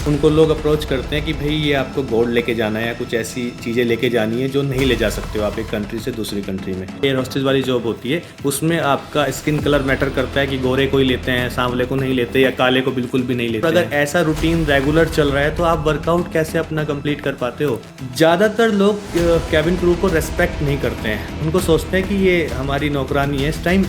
उनको लोग अप्रोच करते हैं कि भाई ये आपको गोल्ड लेके जाना है या कुछ ऐसी चीज़ें लेके जानी है जो नहीं ले जा सकते हो आप एक कंट्री से दूसरी कंट्री में। एयर होस्टेस वाली जॉब होती है, उसमें आपका स्किन कलर मैटर करता है कि गोरे को ही लेते हैं, सांवले को नहीं लेते या काले को बिल्कुल भी नहीं लेते। अगर ऐसा रूटीन रेगुलर चल रहा है तो आप वर्कआउट कैसे अपना कंप्लीट कर पाते हो? ज़्यादातर लोग कैबिन क्रू को रेस्पेक्ट नहीं करते हैं, उनको सोचते हैं कि ये हमारी नौकरानी है। इस टाइम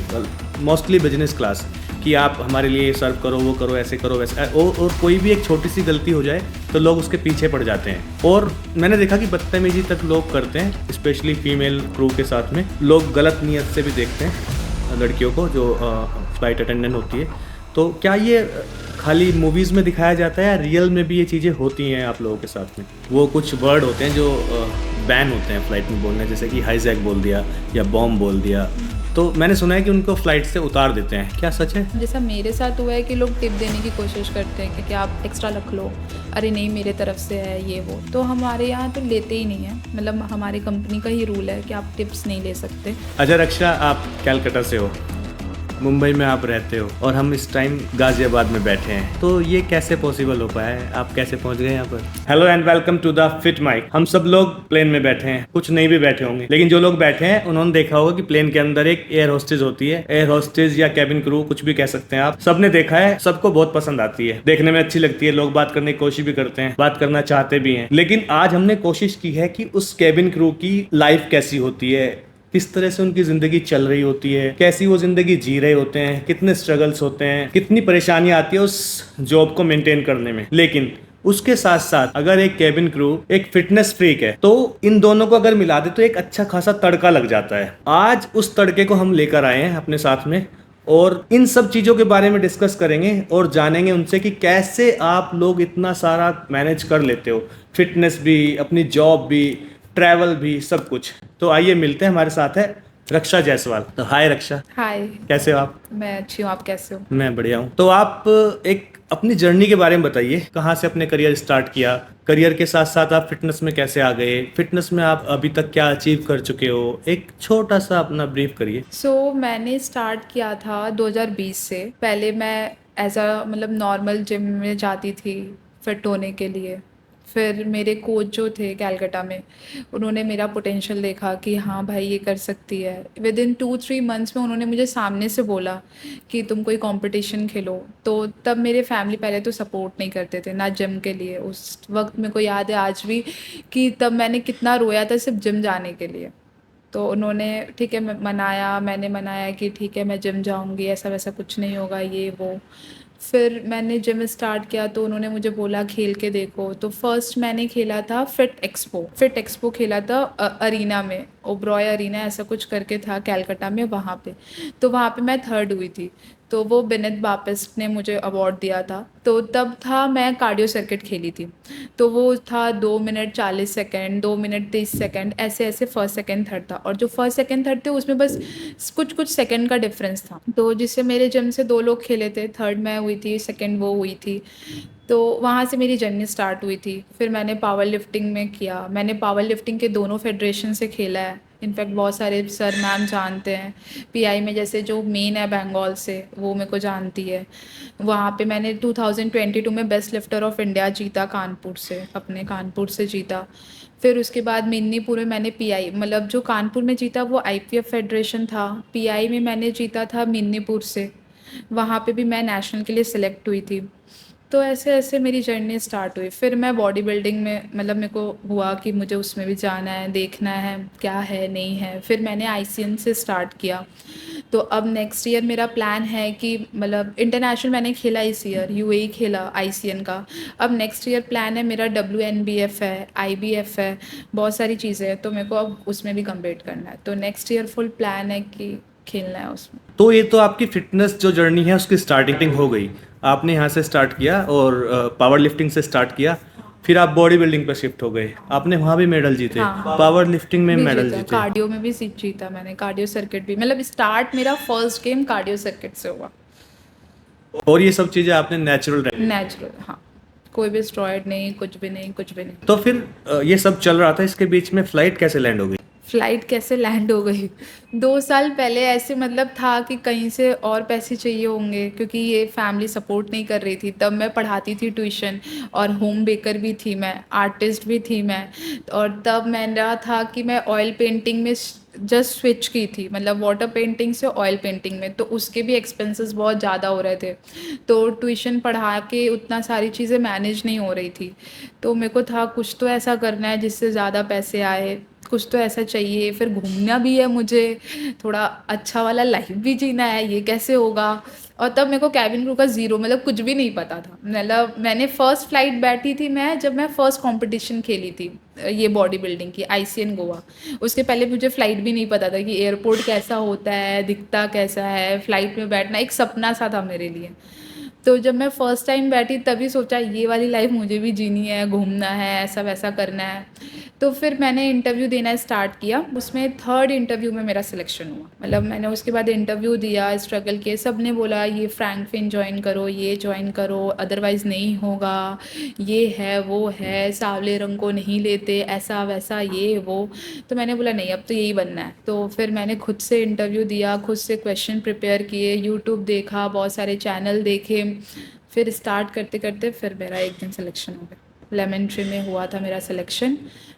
मोस्टली बिजनेस क्लास कि आप हमारे लिए सर्व करो, वो करो, ऐसे करो, वैसे और कोई भी एक छोटी सी गलती हो जाए तो लोग उसके पीछे पड़ जाते हैं। और मैंने देखा कि बदतमीजी तक लोग करते हैं, स्पेशली फीमेल क्रू के साथ में लोग गलत नीयत से भी देखते हैं लड़कियों को जो फ्लाइट अटेंडेंट होती है। तो क्या ये खाली मूवीज़ में दिखाया जाता है या रियल में भी ये चीज़ें होती हैं आप लोगों के साथ में? वो कुछ वर्ड होते हैं जो बैन होते हैं फ्लाइट में बोलने, जैसे कि हाईजैक बोल दिया या बॉम्ब बोल दिया, तो मैंने सुना है कि उनको फ्लाइट से उतार देते हैं, क्या सच है? जैसा मेरे साथ हुआ है कि लोग टिप देने की कोशिश करते हैं कि आप एक्स्ट्रा रख लो, अरे नहीं मेरे तरफ से है ये वो, तो हमारे यहाँ तो लेते ही नहीं है। मतलब हमारी कंपनी का ही रूल है कि आप टिप्स नहीं ले सकते। अच्छा रक्षा, आप कैलकाटा से हो, मुंबई में आप रहते हो और हम इस टाइम गाजियाबाद में बैठे हैं, तो ये कैसे पॉसिबल हो पाया है? आप कैसे पहुंच गए यहाँ पर? Hello and welcome to the fit mic. हम सब लोग प्लेन में बैठे हैं, कुछ नहीं भी बैठे होंगे, लेकिन जो लोग बैठे हैं उन्होंने देखा होगा कि प्लेन के अंदर एक एयर होस्टेस होती है। एयर होस्टेस या कैबिन क्रू कुछ भी कह सकते हैं आप, सबने देखा है, सबको बहुत पसंद आती है, देखने में अच्छी लगती है, लोग बात करने की कोशिश भी करते हैं, बात करना चाहते भी हैं। लेकिन आज हमने कोशिश की है कि उस कैबिन क्रू की लाइफ कैसी होती है, किस तरह से उनकी जिंदगी चल रही होती है, कैसी वो जिंदगी जी रहे होते हैं, कितने स्ट्रगल्स होते हैं, कितनी परेशानियां आती है उस जॉब को मेंटेन करने में। लेकिन उसके साथ साथ अगर एक कैबिन क्रू एक फिटनेस फ्रीक है तो इन दोनों को अगर मिला दे तो एक अच्छा खासा तड़का लग जाता है। आज उस तड़के को हम लेकर आए हैं अपने साथ में और इन सब चीज़ों के बारे में डिस्कस करेंगे और जानेंगे उनसे कि कैसे आप लोग इतना सारा मैनेज कर लेते हो, फिटनेस भी, अपनी जॉब भी, ट्रैवल भी, सब कुछ। तो आइए मिलते हैं, हमारे साथ है रक्षा जायसवाल। तो हाय रक्षा। हाय। कैसे हो आप? मैं अच्छी हूँ, आप कैसे हो? मैं बढ़िया हूँ। तो आप एक अपनी जर्नी के बारे में बताइए, कहाँ से अपने करियर स्टार्ट किया, करियर के साथ साथ आप फिटनेस में कैसे आ गए, फिटनेस में आप अभी तक क्या अचीव कर चुके हो, एक छोटा सा अपना ब्रीफ करिए। मैंने स्टार्ट किया था 2020 से। पहले मैं एज अ मतलब नॉर्मल जिम में जाती थी फिट होने के लिए। फिर मेरे कोच जो थे कैलकाटा में, उन्होंने मेरा पोटेंशियल देखा कि हाँ भाई ये कर सकती है। विद इन 2-3 मंथ्स में उन्होंने मुझे सामने से बोला कि तुम कोई कंपटीशन खेलो। तो तब मेरे फैमिली पहले तो सपोर्ट नहीं करते थे ना जिम के लिए। उस वक्त मेरे को याद है आज भी कि तब मैंने कितना रोया था सिर्फ जिम जाने के लिए। तो उन्होंने ठीक है मैंने मनाया कि ठीक है मैं जिम जाऊंगी, ऐसा वैसा कुछ नहीं होगा ये वो। फिर मैंने जिम स्टार्ट किया तो उन्होंने मुझे बोला खेल के देखो। तो फर्स्ट मैंने खेला था फिट एक्सपो खेला था अरीना में, ओब्रॉय अरीना ऐसा कुछ करके था कैलकाटा में, वहाँ पे। तो वहाँ पे मैं थर्ड हुई थी। तो वो बेनेट बापिस्ट ने मुझे अवार्ड दिया था। तो तब था मैं कार्डियो सर्किट खेली थी। तो वो था 2 मिनट 40 सेकेंड, 2 मिनट 30 सेकेंड, ऐसे ऐसे फर्स्ट सेकेंड थर्ड था। और जो फर्स्ट सेकेंड थर्ड थे उसमें बस कुछ सेकेंड का डिफरेंस था। तो जिससे मेरे जिम से 2 लोग खेले थे, थर्ड मैं हुई थी, सेकेंड वो हुई थी। तो वहाँ से मेरी जर्नी स्टार्ट हुई थी। फिर मैंने पावर लिफ्टिंग में किया। मैंने पावर लिफ्टिंग के दोनों फेडरेशन से खेला है। इनफैक्ट बहुत सारे सर मैम जानते हैं। पीआई में जैसे जो मेन है बंगाल से, वो मेरे को जानती है। वहाँ पे मैंने 2022 में बेस्ट लिफ्टर ऑफ इंडिया जीता, कानपुर से, अपने कानपुर से जीता। फिर उसके बाद मिदनीपुर में मैंने पीआई, मतलब जो कानपुर में जीता वो आईपीएफ फेडरेशन था। पीआई में मैंने जीता था मिदनीपुर से, वहाँ पे भी मैं नेशनल के लिए सिलेक्ट हुई थी। तो ऐसे ऐसे मेरी जर्नी स्टार्ट हुई। फिर मैं बॉडी बिल्डिंग में, मतलब मेरे को हुआ कि मुझे उसमें भी जाना है, देखना है क्या है नहीं है। फिर मैंने आईसीएन से स्टार्ट किया। तो अब नेक्स्ट ईयर मेरा प्लान है कि, मतलब इंटरनेशनल मैंने खेला इस ईयर, यूएई खेला आईसीएन का। अब नेक्स्ट ईयर प्लान है मेरा डब्ल्यूएनबीएफ है, आईबीएफ है, बहुत सारी चीज़ें हैं। तो मेरे को अब उसमें भी कम्पीट करना है। तो नेक्स्ट ईयर फुल प्लान है कि खेलना है उसमें। तो ये तो आपकी फिटनेस जो जर्नी है उसकी स्टार्टिंग हो गई, आपने यहाँ से स्टार्ट किया और पावर लिफ्टिंग से स्टार्ट किया, फिर आप बॉडी बिल्डिंग पर शिफ्ट हो गए, आपने वहाँ भी मेडल जीते। हाँ। पावर लिफ्टिंग में मेडल जीते, कार्डियो में भी जीता मैंने, कार्डियो सर्किट भी। मतलब स्टार्ट मेरा फर्स्ट गेम कार्डियो सर्किट से हुआ। और ये सब चीज़ें आपने नेचुरल। हाँ, कोई भी स्टेरॉइड नहीं, कुछ भी नहीं, कुछ भी नहीं। तो फिर ये सब चल रहा था, इसके बीच में फ्लाइट कैसे लैंड हो गई? फ्लाइट कैसे लैंड हो गई 2 साल पहले ऐसे मतलब था कि कहीं से और पैसे चाहिए होंगे, क्योंकि ये फैमिली सपोर्ट नहीं कर रही थी। तब मैं पढ़ाती थी ट्यूशन, और होम बेकर भी थी मैं, आर्टिस्ट भी थी मैं। और तब मेरा था कि मैं ऑयल पेंटिंग में जस्ट स्विच की थी, मतलब वाटर पेंटिंग से ऑयल पेंटिंग में, तो उसके भी एक्सपेंसेस बहुत ज़्यादा हो रहे थे। तो ट्यूशन पढ़ा के उतना सारी चीज़ें मैनेज नहीं हो रही थी। तो मेरे को था कुछ तो ऐसा करना है जिससे ज़्यादा पैसे आए, कुछ तो ऐसा चाहिए। फिर घूमना भी है मुझे, थोड़ा अच्छा वाला लाइफ भी जीना है, ये कैसे होगा। और तब मेरे को कैबिन क्रू का ज़ीरो, मतलब कुछ भी नहीं पता था। मतलब मैंने फ़र्स्ट फ्लाइट बैठी थी मैं, जब मैं फ़र्स्ट कंपटीशन खेली थी ये बॉडी बिल्डिंग की, ICN गोवा। उसके पहले मुझे फ़्लाइट भी नहीं पता था कि एयरपोर्ट कैसा होता है, दिखता कैसा है, फ़्लाइट में बैठना एक सपना सा था मेरे लिए। तो जब मैं फ़र्स्ट टाइम बैठी तभी सोचा ये वाली लाइफ मुझे भी जीनी है, घूमना है, ऐसा वैसा करना है। तो फिर मैंने इंटरव्यू देना स्टार्ट किया। उसमें थर्ड इंटरव्यू में मेरा सिलेक्शन हुआ। मतलब मैंने उसके बाद इंटरव्यू दिया, स्ट्रगल किए, सब ने बोला ये फ्रैंकफिन जॉइन करो, ये जॉइन करो, अदरवाइज़ नहीं होगा, ये है वो है, सांवले रंग को नहीं लेते, ऐसा वैसा ये वो। तो मैंने बोला नहीं, अब तो यही बनना है। तो फिर मैंने खुद से इंटरव्यू दिया, खुद से क्वेश्चन प्रिपेयर किए, यूट्यूब देखा, बहुत सारे चैनल देखे। फिर स्टार्ट करते करते फिर मेरा एक दिन सिलेक्शन हो गया। लेमन ट्री में हुआ था मेरा सिलेक्शन।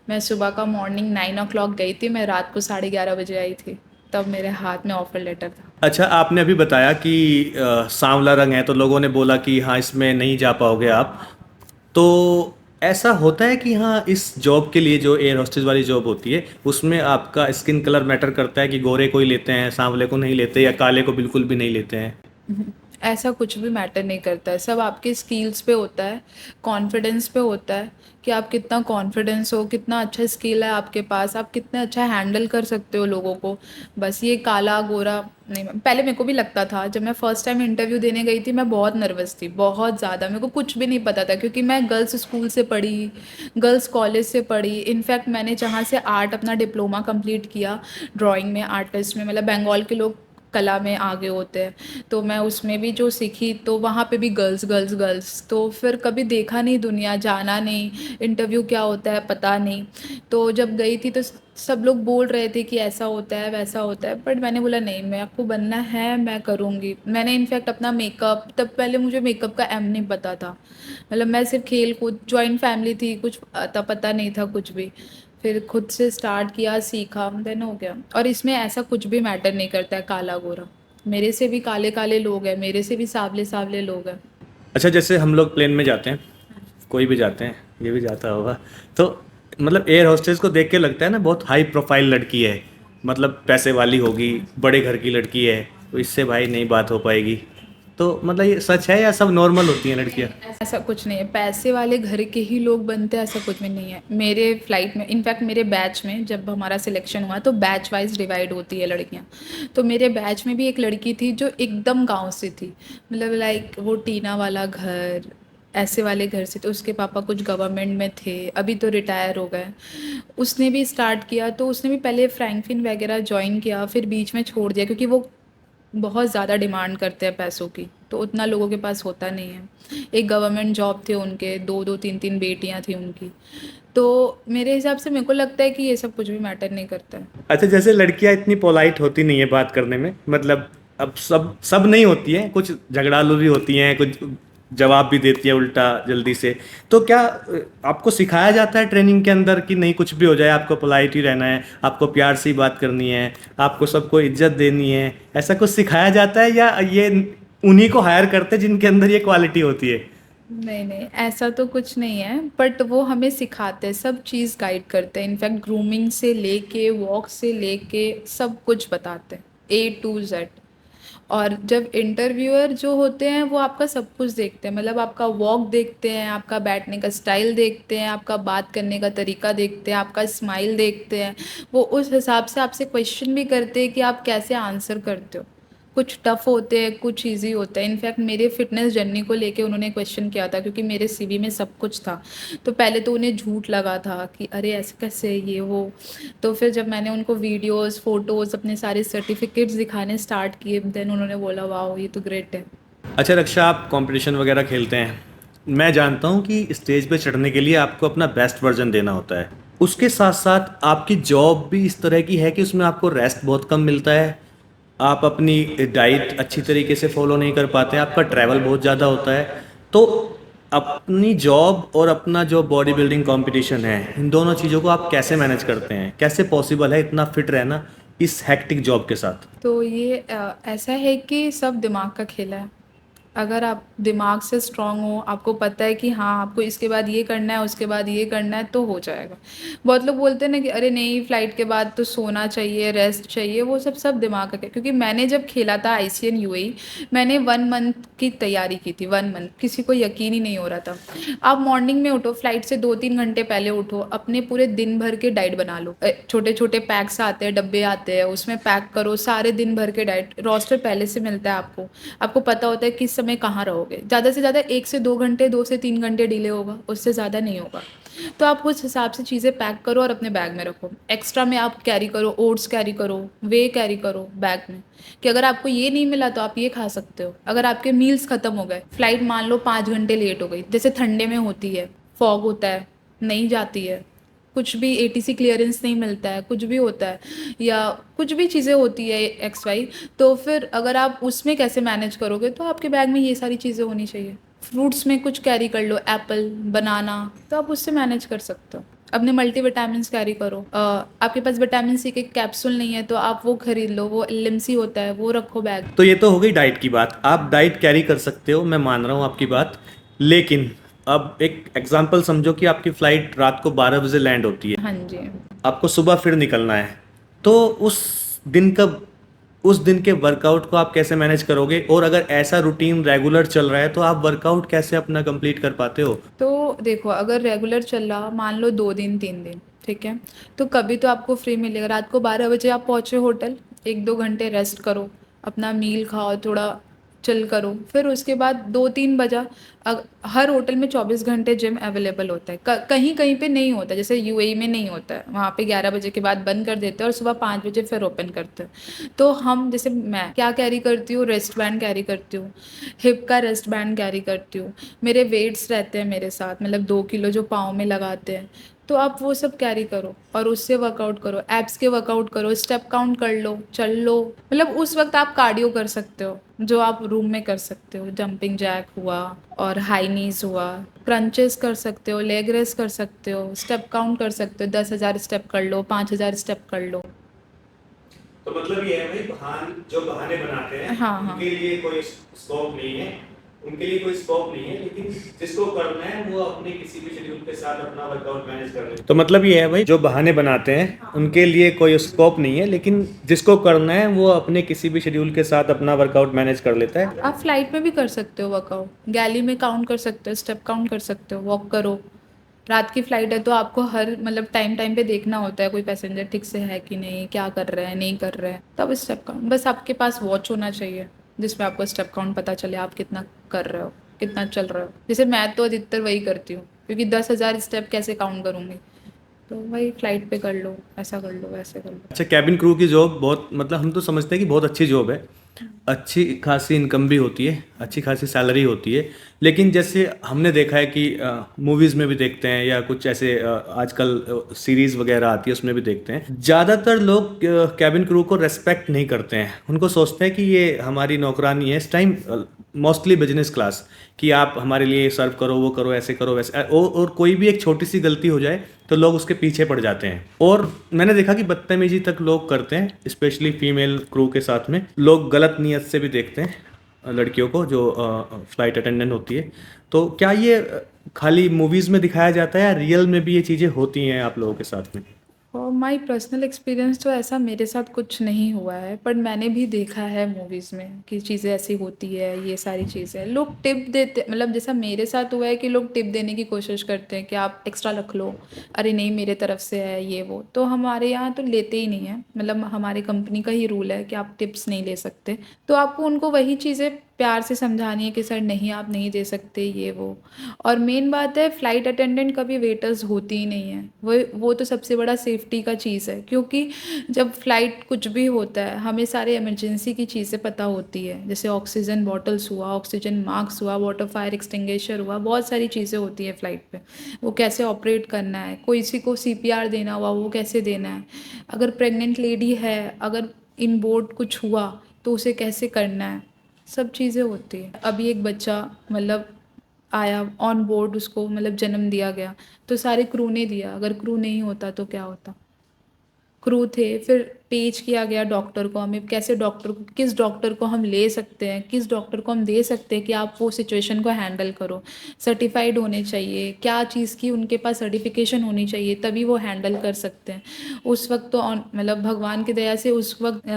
मैं सुबह का मॉर्निंग 9 o'clock गई थी, मैं रात को 11:30 बजे आई थी। तब मेरे हाथ में ऑफर लेटर था। अच्छा, आपने अभी बताया कि सांवला रंग है तो लोगों ने बोला कि हाँ इसमें नहीं जा पाओगे आप। तो ऐसा होता है कि हाँ इस जॉब के लिए, जो एयर होस्टेस वाली जॉब होती है, उसमें आपका स्किन कलर मैटर करता है कि गोरे को ही लेते हैं, सांवले को नहीं लेते, या काले को बिल्कुल भी नहीं लेते हैं? ऐसा कुछ भी मैटर नहीं करता है, सब आपके स्किल्स पे होता है, कॉन्फिडेंस पे होता है कि आप कितना कॉन्फिडेंस हो, कितना अच्छा स्किल है आपके पास, आप कितना अच्छा हैंडल कर सकते हो लोगों को। बस ये काला गोरा नहीं। पहले मेरे को भी लगता था, जब मैं फर्स्ट टाइम इंटरव्यू देने गई थी मैं बहुत नर्वस थी, बहुत ज़्यादा। मेरे को कुछ भी नहीं पता था, क्योंकि मैं गर्ल्स स्कूल से पढ़ी, गर्ल्स कॉलेज से पढ़ी। इनफैक्ट मैंने जहाँ से आर्ट अपना डिप्लोमा कंप्लीट किया, ड्राइंग में, आर्टिस्ट में, मतलब बंगाल के लोग कला में आगे होते हैं, तो मैं उसमें भी जो सीखी, तो वहाँ पे भी गर्ल्स गर्ल्स गर्ल्स। तो फिर कभी देखा नहीं दुनिया, जाना नहीं, इंटरव्यू क्या होता है पता नहीं। तो जब गई थी तो सब लोग बोल रहे थे कि ऐसा होता है वैसा होता है, बट मैंने बोला नहीं, मैं आपको बनना है, मैं करूँगी। मैंने इनफैक्ट अपना मेकअप, तब पहले मुझे मेकअप का एम नहीं पता था। मतलब मैं सिर्फ खेल कूद, जॉइंट फैमिली थी, कुछ अता पता नहीं था कुछ भी। फिर खुद से स्टार्ट किया, सीखा, देन हो गया। और इसमें ऐसा कुछ भी मैटर नहीं करता है काला गोरा। मेरे से भी काले काले लोग हैं, मेरे से भी सांवले सांवले लोग हैं। अच्छा, जैसे हम लोग प्लेन में जाते हैं, कोई भी जाते हैं, ये भी जाता होगा, तो मतलब एयर होस्टेस को देख के लगता है ना बहुत हाई प्रोफाइल लड़की है, मतलब पैसे वाली होगी, बड़े घर की लड़की है, तो इससे भाई नहीं बात हो पाएगी। तो मतलब ये सच है या सब नॉर्मल होती हैं लड़कियाँ? ऐसा कुछ नहीं है, पैसे वाले घर के ही लोग बनते हैं, ऐसा कुछ भी नहीं है। मेरे फ्लाइट में, इनफैक्ट मेरे बैच में जब हमारा सिलेक्शन हुआ तो बैच वाइज डिवाइड होती है लड़कियां। तो मेरे बैच में भी एक लड़की थी जो एकदम गांव से थी, मतलब लाइक वो टीना वाला घर, ऐसे वाले घर से। तो उसके पापा कुछ गवर्नमेंट में थे, अभी तो रिटायर हो गए। उसने भी स्टार्ट किया, तो उसने भी पहले फ्रैंकफिन वगैरह ज्वाइन किया, फिर बीच में छोड़ दिया, क्योंकि वो बहुत ज़्यादा डिमांड करते हैं पैसों की, तो उतना लोगों के पास होता नहीं है। एक गवर्नमेंट जॉब थे उनके, दो दो तीन तीन बेटियां थी उनकी। तो मेरे हिसाब से मेरे को लगता है कि ये सब कुछ भी मैटर नहीं करता है। अच्छा, जैसे लड़कियां इतनी पोलाइट होती नहीं है बात करने में, मतलब अब सब सब नहीं होती हैं, कुछ झगड़ालू भी होती हैं, कुछ जवाब भी देती है उल्टा जल्दी से। तो क्या आपको सिखाया जाता है ट्रेनिंग के अंदर कि नहीं कुछ भी हो जाए आपको पोलाइट ही रहना है, आपको प्यार से ही बात करनी है, आपको सबको इज्जत देनी है, ऐसा कुछ सिखाया जाता है, या ये उन्हीं को हायर करते हैं जिनके अंदर ये क्वालिटी होती है? नहीं नहीं, ऐसा तो कुछ नहीं है, बट वो हमें सिखाते हैं, सब चीज़ गाइड करते हैं। इनफैक्ट ग्रूमिंग से लेके, वॉक से लेके, सब कुछ बताते हैं, A to Z। और जब इंटरव्यूअर जो होते हैं वो आपका सब कुछ देखते हैं, मतलब आपका वॉक देखते हैं, आपका बैठने का स्टाइल देखते हैं, आपका बात करने का तरीका देखते हैं, आपका स्माइल देखते हैं। वो उस हिसाब से आपसे क्वेश्चन भी करते हैं कि आप कैसे आंसर करते हो। कुछ टफ होते हैं, कुछ इजी होते हैं। इनफैक्ट मेरे फिटनेस जर्नी को लेके उन्होंने क्वेश्चन किया था, क्योंकि मेरे सीवी में सब कुछ था। तो पहले तो उन्हें झूठ लगा था कि अरे ऐसे कैसे ये वो। तो फिर जब मैंने उनको वीडियोस, फोटोज़, अपने सारे सर्टिफिकेट्स दिखाने स्टार्ट किए, देन उन्होंने बोला वाह ये तो ग्रेट है। अच्छा रक्षा, आप कंपटीशन वगैरह खेलते हैं, मैं जानता हूँ कि स्टेज पे चढ़ने के लिए आपको अपना बेस्ट वर्जन देना होता है। उसके साथ साथ आपकी जॉब भी इस तरह की है कि उसमें आपको रेस्ट बहुत कम मिलता है, आप अपनी डाइट अच्छी तरीके से फॉलो नहीं कर पाते, आपका ट्रैवल बहुत ज़्यादा होता है। तो अपनी जॉब और अपना जो बॉडी बिल्डिंग कंपटीशन है, इन दोनों चीज़ों को आप कैसे मैनेज करते हैं? कैसे पॉसिबल है इतना फिट रहना इस हेक्टिक जॉब के साथ? तो ये ऐसा है कि सब दिमाग का खेल है। अगर आप दिमाग से स्ट्रांग हो, आपको पता है कि हाँ, आपको इसके बाद ये करना है, उसके बाद ये करना है, तो हो जाएगा। बहुत लोग बोलते हैं ना कि अरे नहीं, फ्लाइट के बाद तो सोना चाहिए, रेस्ट चाहिए, वो सब सब दिमाग का खेल। क्योंकि मैंने जब खेला था आईसीएन यूएई, मैंने 1 मंथ की तैयारी की थी, 1 मंथ, किसी को यकीन ही नहीं हो रहा था। आप मॉर्निंग में उठो, फ्लाइट से 2-3 घंटे पहले उठो, अपने पूरे दिन भर के डाइट बना लो। छोटे छोटे पैक्स आते हैं, डब्बे आते हैं, उसमें पैक करो सारे दिन भर के डाइट। रोस्टर पहले से मिलता है आपको, आपको पता होता है किस समय कहाँ रहोगे। ज़्यादा से ज़्यादा 1 से 2 घंटे, 2 से 3 घंटे डिले होगा, उससे ज़्यादा नहीं होगा। तो आप उस हिसाब से चीज़ें पैक करो और अपने बैग में रखो। एक्स्ट्रा में आप कैरी करो, ओट्स कैरी करो, वे कैरी करो बैग में, कि अगर आपको ये नहीं मिला तो आप ये खा सकते हो। अगर आपके मील्स ख़त्म हो गए, फ्लाइट मान लो 5 घंटे लेट हो गई, जैसे ठंडे में होती है, फॉग होता है, नहीं जाती है, कुछ भी एटीसी क्लियरेंस नहीं मिलता है, कुछ भी होता है, या कुछ भी चीज़ें होती है एक्स वाई, तो फिर अगर आप उसमें कैसे मैनेज करोगे, तो आपके बैग में ये सारी चीज़ें होनी चाहिए। फ्रूट्स में कुछ कैरी कर लो, एप्पल, बनाना, तो आप उससे मैनेज कर सकते हो। अपने मल्टीविटामिन कैरी करो। आपके पास विटामिन सी के कैप्सूल नहीं है तो आप वो खरीद लो, वो एलएमसी होता है, वो रखो बैग। तो ये तो हो गई डाइट की बात, आप डाइट कैरी कर सकते हो, मैं मान रहा हूँ आपकी बात। लेकिन अब एक एग्जांपल समझो कि आपकी फ़्लाइट रात को 12 बजे लैंड होती है, हाँ जी। आपको सुबह फिर निकलना है। तो दिन का उस दिन के वर्कआउट को आप कैसे मैनेज करोगे? और अगर ऐसा रूटीन रेगुलर चल रहा है तो आप वर्कआउट कैसे अपना कंप्लीट कर पाते हो? तो देखो, अगर रेगुलर चल रहा, मान लो 2 दिन 3 दिन, ठीक है, तो कभी तो आपको फ्री मिलेगा। रात को 12 बजे आप पहुँचे होटल, 1-2 घंटे रेस्ट करो, अपना मील खाओ, थोड़ा चिल करो, फिर उसके बाद 2-3 बजा। हर होटल में 24 घंटे जिम अवेलेबल होता है। कहीं कहीं पे नहीं होता, जैसे यूएई में नहीं होता है, वहाँ पे 11 बजे के बाद बंद कर देते हैं और सुबह 5 बजे फिर ओपन करते हैं। तो हम, जैसे मैं क्या कैरी करती हूँ, रेस्ट बैंड कैरी करती हूँ, हिप का रेस्ट बैंड कैरी करती हूँ। मेरे वेट्स रहते हैं मेरे साथ, मतलब 2 किलो जो पाँव में लगाते हैं, तो आप वो सब कैरी करो और उससे वर्कआउट करो, एब्स के वर्कआउट करो, स्टेप काउंट कर लो, चल लो। मतलब उस वक्त आप कार्डियो कर सकते हो जो आप रूम में कर सकते हो, जंपिंग जैक हुआ और हाई नीज हुआ, क्रंचेस कर सकते हो, लेग रेस कर सकते हो, स्टेप काउंट कर सकते हो, 10,000 स्टेप कर लो, 5,000 स्टेप कर लो। तो मतलब ये है भाई, जो बहाने बनाते हैं, हाँ हाँ। उनके लिए कोई स्कोप नहीं है, उनके लिए कोई स्कोप नहीं है, लेकिन जिसको करना है वो अपने किसी भी शेड्यूल के साथ अपना वर्कआउट मैनेज कर ले। तो मतलब ये है भाई, जो बहाने बनाते हैं उनके लिए कोई स्कोप नहीं है, लेकिन जिसको करना है वो अपने किसी भी शेड्यूल के साथ अपना वर्कआउट मैनेज कर लेता है। आप फ्लाइट में भी कर सकते हो वर्कआउट, गैली में काउंट कर सकते हो, स्टेप काउंट कर सकते हो, वॉक करो। रात की फ़्लाइट है तो आपको हर, मतलब टाइम टाइम पे देखना होता है कोई पैसेंजर ठीक से है कि नहीं, क्या कर रहा है, नहीं कर रहा है, तब स्टेप काउंट। बस आपके पास वॉच होना चाहिए जिसमें आपको स्टेप काउंट पता चले, आप कितना कर रहे हो, कितना चल रहे हो। जैसे मैं तो अधिकतर वही करती हूँ, क्योंकि 10,000 स्टेप कैसे काउंट करूँगी, तो वही फ्लाइट पे कर लो, ऐसा कर लो, वैसे कर लो। अच्छा, कैबिन क्रू की जॉब बहुत, मतलब हम तो समझते हैं कि बहुत अच्छी जॉब है, अच्छी खासी इनकम भी होती है, अच्छी खासी सैलरी होती है। लेकिन जैसे हमने देखा है कि मूवीज़ में भी देखते हैं, या कुछ ऐसे आजकल सीरीज़ वगैरह आती है उसमें भी देखते हैं, ज़्यादातर लोग कैबिन क्रू को रेस्पेक्ट नहीं करते हैं। उनको सोचते हैं कि ये हमारी नौकरानी है इस टाइम, मोस्टली बिजनेस क्लास, कि आप हमारे लिए सर्व करो, वो करो, ऐसे करो, वैसे। और कोई भी एक छोटी सी गलती हो जाए तो लोग उसके पीछे पड़ जाते हैं, और मैंने देखा कि बदतमीजी तक लोग करते हैं, स्पेशली फीमेल क्रू के साथ में लोग गलत नीयत से भी देखते हैं लड़कियों को जो फ्लाइट अटेंडेंट होती है। तो क्या ये खाली मूवीज़ में दिखाया जाता है, या रियल में भी ये चीज़ें होती हैं आप लोगों के साथ में? और माई पर्सनल एक्सपीरियंस तो ऐसा मेरे साथ कुछ नहीं हुआ है, पर मैंने भी देखा है मूवीज़ में कि चीज़ें ऐसी होती है, ये सारी चीज़ें लोग टिप देते, मतलब जैसा मेरे साथ हुआ है कि लोग टिप देने की कोशिश करते हैं कि आप एक्स्ट्रा रख लो, अरे नहीं मेरे तरफ से है ये वो। तो हमारे यहाँ तो लेते ही नहीं है, मतलब हमारे कंपनी का ही रूल है कि आप टिप्स नहीं ले सकते। तो आपको उनको वही चीज़ें प्यार से समझानी है कि सर नहीं, आप नहीं दे सकते ये वो। और मेन बात है, फ़्लाइट अटेंडेंट कभी वेटर्स होती ही नहीं है। वो तो सबसे बड़ा सेफ्टी का चीज़ है, क्योंकि जब फ़्लाइट कुछ भी होता है हमें सारे इमरजेंसी की चीज़ें पता होती है, जैसे ऑक्सीजन बॉटल्स हुआ, ऑक्सीजन मास्क हुआ, वाटर फायर एक्सटिंग्विशर हुआ, बहुत सारी चीज़ें होती है फ़्लाइट पे। वो कैसे ऑपरेट करना है, कोई किसी को सीपीआर देना हुआ वो कैसे देना है, अगर प्रेग्नेंट लेडी है, अगर इन बोर्ड कुछ हुआ तो उसे कैसे करना है, सब चीज़ें होती है। अभी एक बच्चा मतलब आया ऑन बोर्ड, उसको मतलब जन्म दिया गया तो सारे क्रू ने दिया, अगर क्रू नहीं होता तो क्या होता। क्रू थे, फिर पेश किया गया डॉक्टर को, हमें कैसे डॉक्टर को, किस डॉक्टर को हम ले सकते हैं, किस डॉक्टर को हम दे सकते हैं कि आप वो सिचुएशन को हैंडल करो। सर्टिफाइड होने चाहिए, क्या चीज़ की उनके पास सर्टिफिकेशन होनी चाहिए, तभी वो हैंडल कर सकते हैं। उस वक्त तो मतलब भगवान की दया से उस वक्त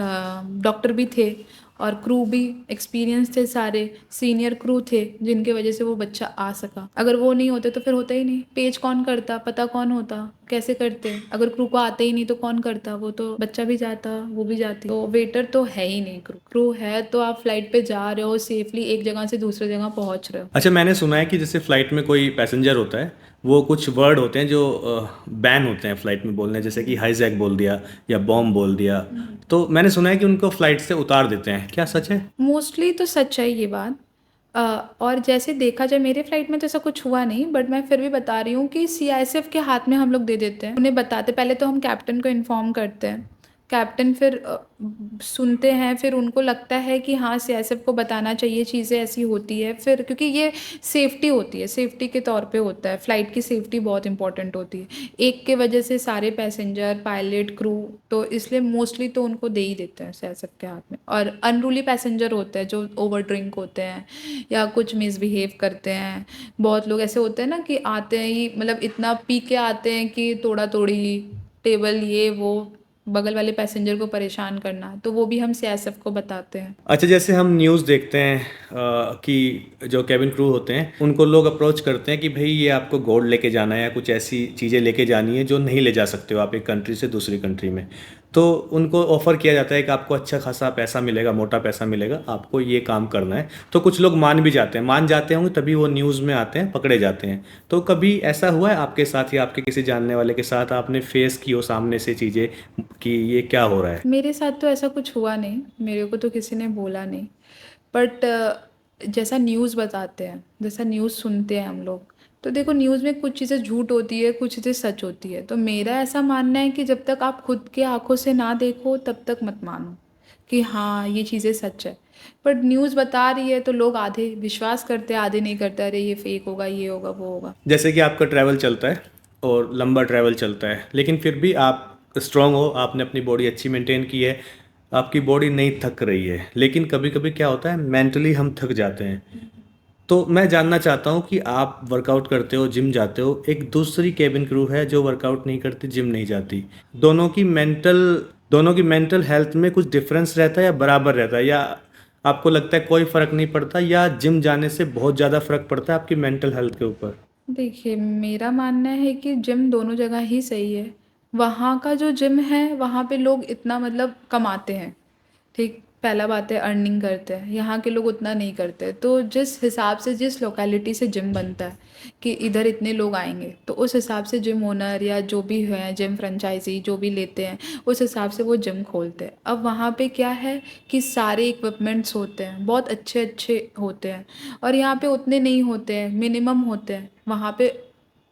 डॉक्टर भी थे और क्रू भी एक्सपीरियंस थे, सारे सीनियर क्रू थे, जिनके वजह से वो बच्चा आ सका। अगर वो नहीं होते तो फिर होता ही नहीं। पेज कौन करता, पता कौन होता, कैसे करते, अगर क्रू को आते ही नहीं तो कौन करता, वो तो बच्चा भी जाता, वो भी जाती। तो वेटर तो है ही नहीं, क्रू है तो आप फ्लाइट पे जा रहे हो सेफली, एक जगह से दूसरी जगह पहुंच रहे हो। अच्छा, मैंने सुना है कि जैसे फ्लाइट में कोई पैसेंजर होता है, वो कुछ वर्ड होते हैं जो बैन होते हैं फ्लाइट में बोलने, जैसे कि हाईजैक बोल दिया या बॉम्ब बोल दिया। तो मैंने सुना है कि उनको फ्लाइट से उतार देते हैं, क्या सच है? मोस्टली तो सच है ये बात। और जैसे देखा जाए मेरे फ्लाइट में तो ऐसा कुछ हुआ नहीं, बट मैं फिर भी बता रही हूँ कि सीआईएसएफ के हाथ में हम लोग दे देते हैं, उन्हें बताते, पहले तो हम कैप्टन को इन्फॉर्म करते हैं, कैप्टन फिर सुनते हैं, फिर उनको लगता है कि हाँ सीआईएसएफ को बताना चाहिए, चीज़ें ऐसी होती है, फिर क्योंकि ये सेफ्टी होती है, सेफ्टी के तौर पे होता है, फ्लाइट की सेफ्टी बहुत इंपॉर्टेंट होती है, एक के वजह से सारे पैसेंजर, पायलट, क्रू, तो इसलिए मोस्टली तो उनको दे ही देते हैं सीआईएसएफ के हाथ में। और अनरूली पैसेंजर होते हैं जो ओवर ड्रिंक होते हैं या कुछ मिसबिहेव करते हैं, बहुत लोग ऐसे होते हैं ना कि आते हैं ही मतलब इतना पी के आते हैं कि तोड़ा तोड़ी, टेबल, ये वो, बगल वाले पैसेंजर को परेशान करना, तो वो भी हम सीआईएसएफ को बताते हैं। अच्छा, जैसे हम न्यूज़ देखते हैं कि जो केबिन क्रू होते हैं उनको लोग अप्रोच करते हैं कि भाई ये आपको गोल्ड लेके जाना है या कुछ ऐसी चीज़ें लेके जानी है जो नहीं ले जा सकते हो आप एक कंट्री से दूसरी कंट्री में। तो उनको ऑफ़र किया जाता है कि आपको अच्छा खासा पैसा मिलेगा, मोटा पैसा मिलेगा, आपको ये काम करना है। तो कुछ लोग मान भी जाते हैं, मान जाते होंगे तभी वो न्यूज़ में आते हैं, पकड़े जाते हैं। तो कभी ऐसा हुआ है आपके साथ या आपके किसी जानने वाले के साथ, आपने फेस की हो सामने से चीज़ें कि ये क्या हो रहा है? मेरे साथ तो ऐसा कुछ हुआ नहीं, मेरे को तो किसी ने बोला नहीं, बट जैसा न्यूज़ बताते हैं, जैसा न्यूज़ सुनते हैं हम लोग, तो देखो न्यूज़ में कुछ चीज़ें झूठ होती है, कुछ चीज़ें सच होती है। तो मेरा ऐसा मानना है कि जब तक आप खुद के आंखों से ना देखो तब तक मत मानो कि हाँ ये चीज़ें सच है। बट न्यूज़ बता रही है तो लोग आधे विश्वास करते हैं, आधे नहीं करते, अरे ये फेक होगा, ये होगा, वो होगा। जैसे कि आपका ट्रैवल चलता है और लंबा ट्रैवल चलता है, लेकिन फिर भी आप स्ट्रांग हो, आपने अपनी बॉडी अच्छी मेंटेन की है, आपकी बॉडी नहीं थक रही है, लेकिन कभी कभी क्या होता है मेंटली हम थक जाते हैं। तो मैं जानना चाहता हूँ कि आप वर्कआउट करते हो, जिम जाते हो, एक दूसरी केबिन क्रू है जो वर्कआउट नहीं करती, जिम नहीं जाती, दोनों की मेंटल दोनों की मेंटल हेल्थ में कुछ डिफरेंस रहता है या बराबर रहता है, या आपको लगता है कोई फ़र्क नहीं पड़ता, या जिम जाने से बहुत ज़्यादा फ़र्क पड़ता है आपकी मेंटल हेल्थ के ऊपर? देखिए मेरा मानना है कि जिम दोनों जगह ही सही है। वहाँ का जो जिम है वहाँ पे लोग इतना मतलब कमाते हैं, ठीक, पहला बात है अर्निंग करते हैं, यहाँ के लोग उतना नहीं करते। तो जिस हिसाब से, जिस लोकेलिटी से जिम बनता है कि इधर इतने लोग आएंगे, तो उस हिसाब से जिम ओनर या जो भी है जिम फ्रेंचाइजी जो भी लेते हैं उस हिसाब से वो जिम खोलते हैं। अब वहाँ पे क्या है कि सारे इक्विपमेंट्स होते हैं, बहुत अच्छे अच्छे होते हैं, और यहाँ पे उतने नहीं होते हैं, मिनिमम होते हैं। वहाँ पे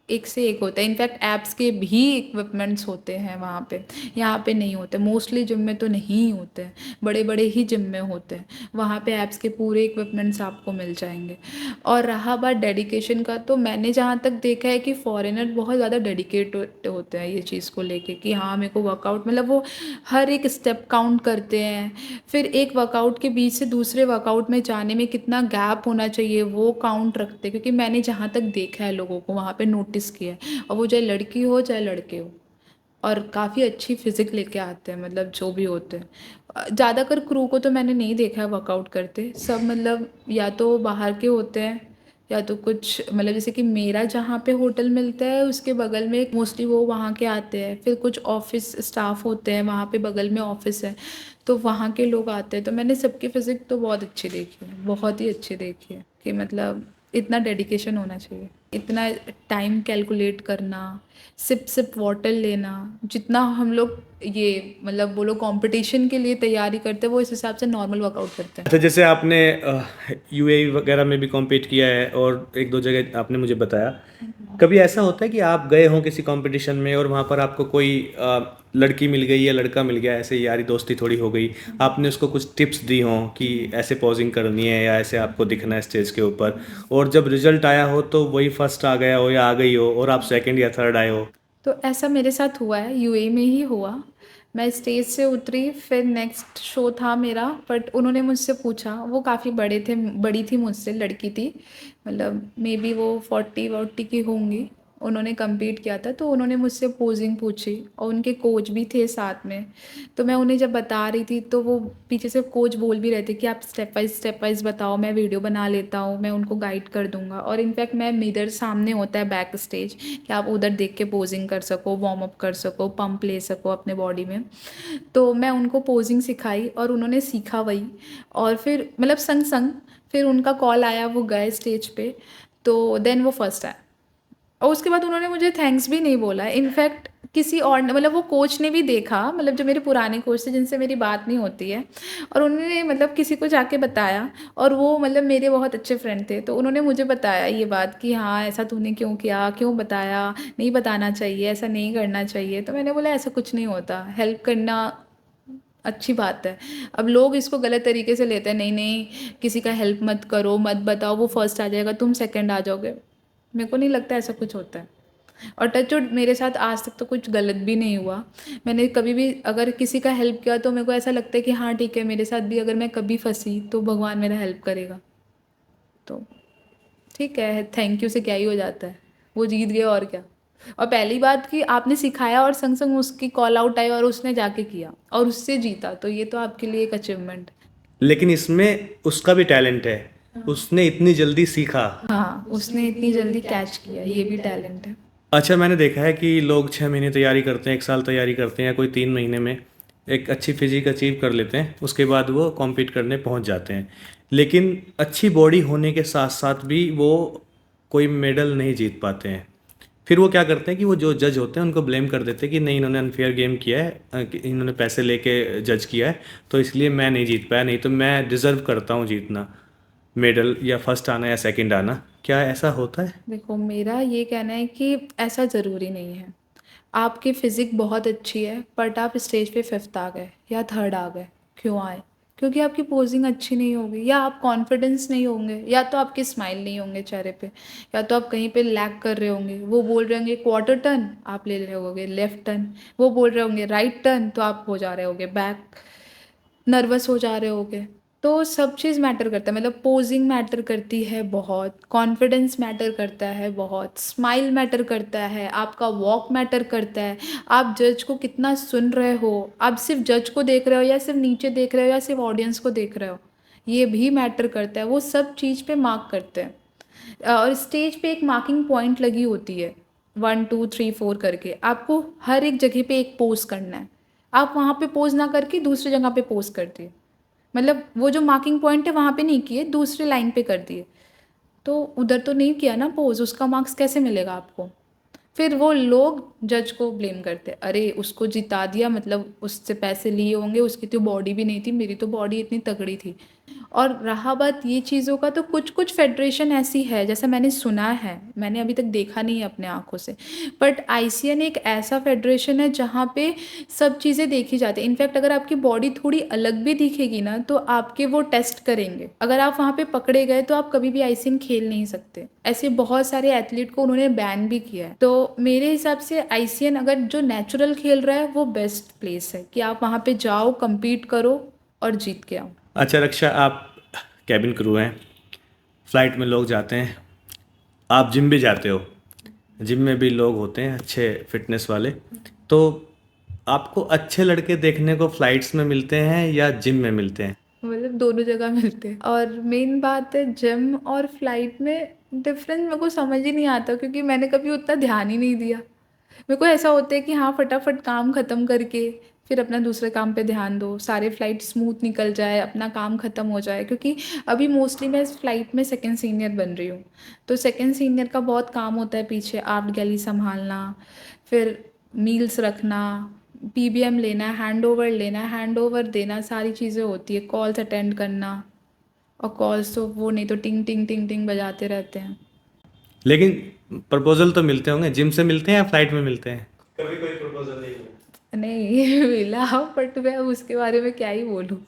एक से एक होता है, इनफैक्ट ऐप्स के भी इक्विपमेंट्स होते हैं वहाँ पे, यहाँ पे नहीं होते, मोस्टली जिम में तो नहीं होते हैं, बड़े बड़े ही जिम में होते हैं। वहाँ पे ऐप्स के पूरे इक्विपमेंट्स आपको मिल जाएंगे। और रहा बात डेडिकेशन का, तो मैंने जहाँ तक देखा है कि फॉरेनर बहुत ज़्यादा डेडिकेट होते हैं ये चीज़ को लेके कि हाँ मेरे को वर्कआउट, मतलब वो हर एक स्टेप काउंट करते हैं, फिर एक वर्कआउट के बीच से दूसरे वर्कआउट में जाने में कितना गैप होना चाहिए वो काउंट रखते हैं। क्योंकि मैंने जहाँ तक देखा है लोगों को वहाँ पे नोटिस किया है, और वो चाहे लड़की हो चाहे लड़के हो, और काफ़ी अच्छी फिजिक लेके आते हैं, मतलब जो भी होते हैं। ज़्यादातर क्रू को तो मैंने नहीं देखा है वर्कआउट करते, सब मतलब या तो बाहर के होते हैं या तो कुछ मतलब जैसे कि मेरा जहाँ पे होटल मिलता है उसके बगल में मोस्टली वो वहाँ के आते हैं, फिर कुछ ऑफिस स्टाफ होते हैं, वहाँ पे बगल में ऑफिस है, तो वहाँ के लोग आते हैं, तो मैंने सबकी फिजिक तो बहुत अच्छी देखी है, बहुत ही अच्छी देखी है कि मतलब इतना डेडिकेशन होना चाहिए, इतना टाइम कैलकुलेट करना, सिप सिप वाटर लेना, जितना हम लोग ये मतलब वो लोग कंपटीशन के लिए तैयारी करते हैं वो इस हिसाब से नॉर्मल वर्कआउट करते हैं। अच्छा, जैसे आपने यूएई वगैरह में भी कॉम्पीट किया है और एक दो जगह आपने मुझे बताया, कभी ऐसा होता है कि आप गए हों किसी कंपटीशन में और वहाँ पर आपको कोई लड़की मिल गई या लड़का मिल गया, ऐसे यारी दोस्ती थोड़ी हो गई, आपने उसको कुछ टिप्स दी हों कि ऐसे पोजिंग करनी है या ऐसे आपको दिखना है स्टेज के ऊपर, और जब रिजल्ट आया हो तो वही फर्स्ट आ गया हो या आ गई हो और आप सेकंड या थर्ड आए हो? तो ऐसा मेरे साथ हुआ है, यूएई में ही हुआ। मैं स्टेज से उतरी, फिर नेक्स्ट शो था मेरा, बट उन्होंने मुझसे पूछा, वो काफ़ी बड़ी थी मुझसे, लड़की थी, मतलब मे बी वो 40 की होंगी। उन्होंने compete किया था, तो उन्होंने मुझसे पोजिंग पूछी और उनके कोच भी थे साथ में। तो मैं उन्हें जब बता रही थी तो वो पीछे से कोच बोल भी रहे थे कि आप स्टेप वाइज बताओ, मैं वीडियो बना लेता हूँ, मैं उनको गाइड कर दूंगा। और इनफैक्ट मैं मिरर सामने होता है बैक स्टेज, कि आप उधर देख के पोजिंग कर सको, वार्म अप कर सको, पंप ले सको अपने बॉडी में। तो मैं उनको पोजिंग सिखाई और उन्होंने सीखा वही। और फिर मतलब संग संग फिर उनका कॉल आया, वो गए स्टेज पे, तो देन वो फर्स्ट आया। और उसके बाद उन्होंने मुझे थैंक्स भी नहीं बोला। इनफैक्ट किसी और ने, मतलब वो कोच ने भी देखा, मतलब जो मेरे पुराने कोच थे जिनसे मेरी बात नहीं होती है, और उन्होंने मतलब किसी को जाके बताया, और वो मतलब मेरे बहुत अच्छे फ्रेंड थे, तो उन्होंने मुझे बताया ये बात कि हाँ ऐसा तूने क्यों किया, क्यों बताया, नहीं बताना चाहिए, ऐसा नहीं करना चाहिए। तो मैंने बोला ऐसा कुछ नहीं होता, हेल्प करना अच्छी बात है। अब लोग इसको गलत तरीके से लेते हैं, नहीं नहीं किसी का हेल्प मत करो, मत बताओ, वो फर्स्ट आ जाएगा, तुम सेकंड आ जाओगे। मेरे को नहीं लगता ऐसा कुछ होता है। और टचवुड मेरे साथ आज तक तो कुछ गलत भी नहीं हुआ। मैंने कभी भी अगर किसी का हेल्प किया तो मेरे को ऐसा लगता है कि हाँ ठीक है, मेरे साथ भी अगर मैं कभी फंसी तो भगवान मेरा हेल्प करेगा। तो ठीक है, थैंक यू से क्या ही हो जाता है, वो जीत गए और क्या। और पहली बात कि आपने सिखाया और संग संग उसकी कॉल आउट आई और उसने जाके किया और उससे जीता, तो ये तो आपके लिए एक अचीवमेंट। लेकिन इसमें उसका भी टैलेंट है, उसने इतनी जल्दी सीखा। हाँ, उसने इतनी जल्दी कैच किया, ये भी टैलेंट है। अच्छा, मैंने देखा है कि लोग 6 महीने तैयारी करते हैं, 1 साल तैयारी करते हैं, या कोई 3 महीने में एक अच्छी फिजिक अचीव कर लेते हैं, उसके बाद वो कॉम्पीट करने पहुंच जाते हैं। लेकिन अच्छी बॉडी होने के साथ साथ भी वो कोई मेडल नहीं जीत पाते हैं। फिर वो क्या करते हैं कि वो जो जज होते हैं उनको ब्लेम कर देते हैं कि नहीं, इन्होंने अनफेयर गेम किया है, कि इन्होंने पैसे लेके जज किया है, तो इसलिए मैं नहीं जीत पाया, नहीं तो मैं डिज़र्व करता हूँ जीतना, मेडल या फर्स्ट आना या सेकंड आना। क्या ऐसा होता है? देखो, मेरा ये कहना है कि ऐसा ज़रूरी नहीं है। आपकी फिज़िक बहुत अच्छी है बट आप स्टेज पे फिफ्थ आ गए या थर्ड आ गए, क्यों आए? क्योंकि आपकी पोजिंग अच्छी नहीं होगी, या आप कॉन्फिडेंस नहीं होंगे, या तो आपके स्माइल नहीं होंगे चेहरे पे, या तो आप कहीं पे लैग कर रहे होंगे। वो बोल रहे होंगे क्वार्टर टर्न, आप ले रहे होगे लेफ्ट टर्न। वो बोल रहे होंगे राइट टर्न, तो आप हो जा रहे होगे बैक, नर्वस हो जा रहे होगे। तो सब चीज़ मैटर करता है, मतलब पोजिंग मैटर करती है बहुत, कॉन्फिडेंस मैटर करता है बहुत, स्माइल मैटर करता है, आपका वॉक मैटर करता है, आप जज को कितना सुन रहे हो, आप सिर्फ जज को देख रहे हो या सिर्फ नीचे देख रहे हो या सिर्फ ऑडियंस को देख रहे हो, ये भी मैटर करता है। वो सब चीज़ पे मार्क करते हैं। और स्टेज पे एक मार्किंग पॉइंट लगी होती है, 1 2 3 4 करके, आपको हर एक जगह पे एक पोज करना है। आप वहाँ पे पोज ना करके दूसरी जगह पे पोज कर दिए, मतलब वो जो मार्किंग पॉइंट है वहाँ पे नहीं किए, दूसरे लाइन पे कर दिए, तो उधर तो नहीं किया ना पोज, उसका मार्क्स कैसे मिलेगा आपको? फिर वो लोग जज को ब्लेम करते, अरे उसको जिता दिया, मतलब उससे पैसे लिए होंगे, उसकी तो बॉडी भी नहीं थी, मेरी तो बॉडी इतनी तगड़ी थी। और रहा बात ये चीज़ों का, तो कुछ कुछ फेडरेशन ऐसी है, जैसा मैंने सुना है, मैंने अभी तक देखा नहीं है अपने आंखों से, बट आईसीएन एक ऐसा फेडरेशन है जहाँ पे सब चीज़ें देखी जाती है। इनफैक्ट अगर आपकी बॉडी थोड़ी अलग भी दिखेगी ना, तो आपके वो टेस्ट करेंगे, अगर आप वहाँ पे पकड़े गए तो आप कभी भी आईसीएन खेल नहीं सकते। ऐसे बहुत सारे एथलीट को उन्होंने बैन भी किया है। तो मेरे हिसाब से आईसीएन अगर जो नेचुरल खेल रहा है वो बेस्ट प्लेस है कि आप वहाँ पे जाओ, कम्पीट करो और जीत के आओ। अच्छा रक्षा, आप कैबिन क्रू हैं, फ्लाइट में लोग जाते हैं, आप जिम भी जाते हो, जिम में भी लोग होते हैं अच्छे फिटनेस वाले, तो आपको अच्छे लड़के देखने को फ्लाइट्स में मिलते हैं या जिम में मिलते हैं? मतलब दोनों जगह मिलते हैं। और मेन बात है जिम और फ्लाइट में डिफरेंस मेरे को समझ ही नहीं आता, क्योंकि मैंने कभी उतना ध्यान ही नहीं दिया। मेरे को ऐसा होता है कि हाँ फटाफट काम ख़त्म करके फिर अपना दूसरे काम पे ध्यान दो, सारे फ्लाइट स्मूथ निकल जाए, अपना काम ख़त्म हो जाए। क्योंकि अभी मोस्टली मैं इस फ्लाइट में सेकंड सीनियर बन रही हूँ, तो सेकंड सीनियर का बहुत काम होता है, पीछे आर्ट गैली संभालना, फिर मील्स रखना, पीबीएम लेना, हैंड ओवर देना, सारी चीज़ें होती है, कॉल्स अटेंड करना। और कॉल्स तो वो नहीं तो टिंग टिंग टिंग टिंग बजाते रहते हैं। लेकिन प्रपोजल तो मिलते होंगे, जिम से मिलते हैं या फ्लाइट में मिलते हैं? कभी कोई प्रपोजल नहीं मिला? नहीं मिला, बट मैं उसके बारे में क्या ही बोलूँ।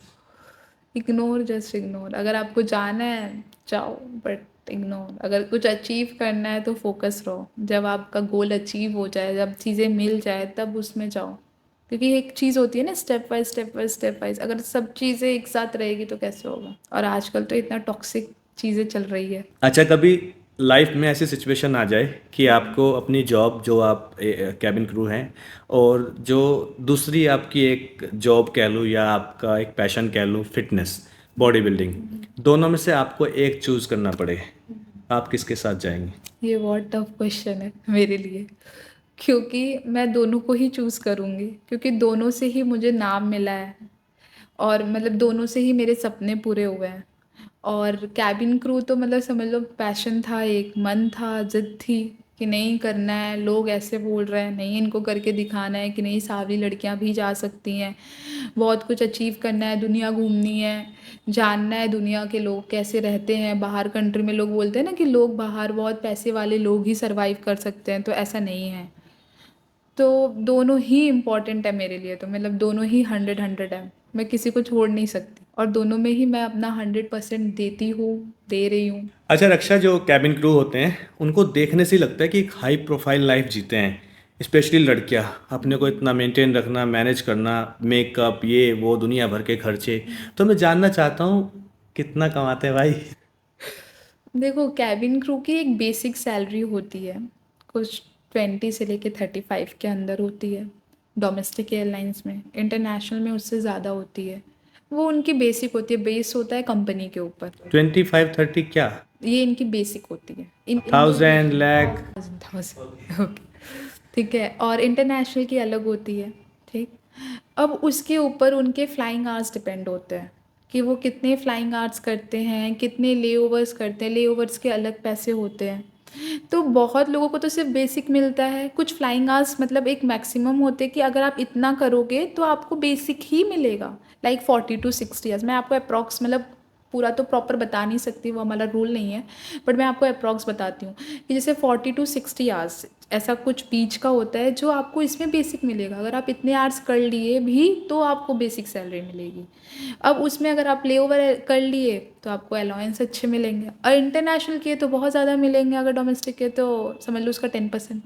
Ignore, just ignore. अगर आपको जाना है जाओ, बट इग्नोर। अगर कुछ अचीव करना है तो फोकस रहो। जब आपका गोल अचीव हो जाए, जब चीज़ें मिल जाए, तब उसमें जाओ। क्योंकि एक चीज़ होती है ना, step by step by step wise. अगर सब चीज़ें एक साथ रहेगी तो कैसे होगा। और आजकल तो इतना टॉक्सिक चीज़ें चल रही है। अच्छा, कभी लाइफ में ऐसी सिचुएशन आ जाए कि आपको अपनी जॉब, जो आप कैबिन क्रू हैं, और जो दूसरी आपकी एक जॉब कह लूँ या आपका एक पैशन कह लूँ, फिटनेस, बॉडी बिल्डिंग, दोनों में से आपको एक चूज़ करना पड़े, आप किसके साथ जाएंगे? ये बहुत टफ क्वेश्चन है मेरे लिए, क्योंकि मैं दोनों को ही चूज़ करूँगी। क्योंकि दोनों से ही मुझे नाम मिला है, और मतलब दोनों से ही मेरे सपने पूरे हुए हैं। और कैबिन क्रू तो मतलब समझ लो पैशन था, एक मन था, जिद थी कि नहीं करना है। लोग ऐसे बोल रहे हैं, नहीं इनको करके दिखाना है कि नहीं सांवली लड़कियां भी जा सकती हैं। बहुत कुछ अचीव करना है, दुनिया घूमनी है, जानना है दुनिया के लोग कैसे रहते हैं बाहर। कंट्री में लोग बोलते हैं ना कि लोग बाहर, बहुत पैसे वाले लोग ही सरवाइव कर सकते हैं, तो ऐसा नहीं है। तो दोनों ही इम्पॉर्टेंट है मेरे लिए। तो मतलब दोनों ही 100-100 है, मैं किसी को छोड़ नहीं सकती। और दोनों में ही मैं अपना 100% देती हूँ, दे रही हूँ। अच्छा रक्षा, जो कैबिन क्रू होते हैं उनको देखने से ही लगता है कि एक हाई प्रोफाइल लाइफ जीते हैं, स्पेशली लड़कियां। अपने को इतना मेंटेन रखना, मैनेज करना, मेकअप, ये वो, दुनिया भर के खर्चे। तो मैं जानना चाहता हूँ, कितना कमाते हैं भाई? देखो, कैबिन क्रू की एक बेसिक सैलरी होती है, कुछ 20 से लेके 35 के अंदर होती है। डोमेस्टिक एयरलाइंस में, इंटरनेशनल में उससे ज़्यादा होती है। वो उनकी बेसिक होती है, बेस होता है कंपनी के ऊपर। 25-30 क्या? ये इनकी बेसिक होती है। इनकी 1000 लाख? 1000 ओके, ठीक है। और इंटरनेशनल की अलग होती है, ठीक। अब उसके ऊपर उनके फ्लाइंग आवर्स डिपेंड होते हैं कि वो कितने फ्लाइंग आवर्स करते हैं, कितने लेओवर्स करते हैं। लेओवर्स के अलग पैसे होते हैं। तो बहुत लोगों को तो सिर्फ बेसिक मिलता है। कुछ फ्लाइंग आवर्स मतलब एक मैक्सिमम होते हैं कि अगर आप इतना करोगे तो आपको बेसिक ही मिलेगा, लाइक 40 to 60 ईयर्स। मैं आपको अप्रॉक्स मतलब पूरा तो प्रॉपर बता नहीं सकती, वो हमारा रूल नहीं है, बट मैं आपको अप्रॉक्स बताती हूँ कि जैसे 40 to 60 आवर्स ऐसा कुछ बीच का होता है जो आपको इसमें बेसिक मिलेगा। अगर आप इतने आवर्स कर लिए भी तो आपको बेसिक सैलरी मिलेगी। अब उसमें अगर आप ले ओवर कर लिए तो आपको अलाउंस अच्छे मिलेंगे, और इंटरनेशनल के तो बहुत ज़्यादा मिलेंगे। अगर डोमेस्टिक के तो समझ लो उसका 10%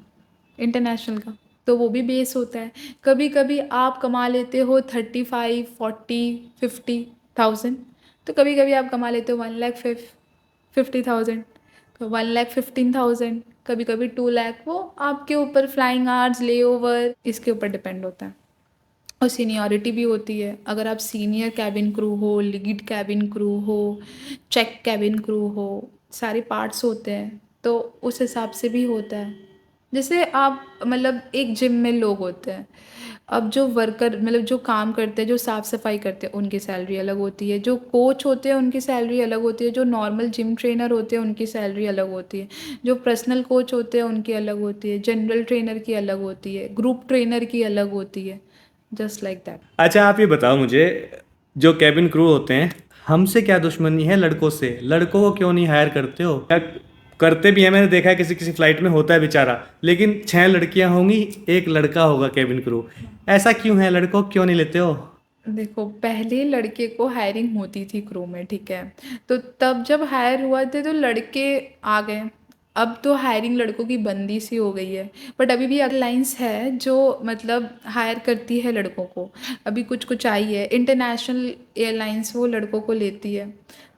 इंटरनेशनल का, तो वो भी बेस होता है। कभी कभी आप कमा लेते हो 35, 40, 50 थाउजेंड, तो कभी कभी आप कमा लेते हो 1,50,000, 1,15,000, कभी कभी 2 लाख। वो आपके ऊपर फ्लाइंग आवर्स, ले ओवर, इसके ऊपर डिपेंड होता है। और सीनियरिटी भी होती है। अगर आप सीनियर कैबिन क्रू हो, लीड कैबिन क्रू हो, चेक कैबिन क्रू हो, सारे पार्ट्स होते हैं, तो उस हिसाब से भी होता है। जैसे आप मतलब एक जिम में लोग होते हैं, अब जो वर्कर मतलब जो काम करते हैं, जो साफ़ सफाई करते हैं, उनकी सैलरी अलग होती है। जो कोच होते हैं उनकी सैलरी अलग होती है। जो नॉर्मल जिम ट्रेनर होते हैं उनकी सैलरी अलग होती है। जो पर्सनल कोच होते हैं उनकी अलग होती है। जनरल ट्रेनर की अलग होती है। ग्रुप ट्रेनर की अलग होती है। Just like that. अच्छा आप ये बताओ मुझे, जो कैबिन क्रू होते हैं, हमसे क्या दुश्मनी है लड़कों से? लड़कों को क्यों नहीं हायर करते हो? क्या करते भी हैं? मैंने देखा है किसी किसी फ्लाइट में होता है बेचारा, लेकिन 6 लड़कियां होंगी, एक लड़का होगा कैबिन क्रू। ऐसा क्यों है? लड़कों को क्यों नहीं लेते हो? देखो, पहले लड़के को हायरिंग होती थी क्रू में, ठीक है। तो तब जब हायर हुआ थे तो लड़के आ गए। अब तो हायरिंग लड़कों की बंदी सी हो गई है। बट अभी भी एयरलाइंस है जो मतलब हायर करती है लड़कों को। अभी कुछ कुछ आई है इंटरनेशनल एयरलाइंस, वो लड़कों को लेती है,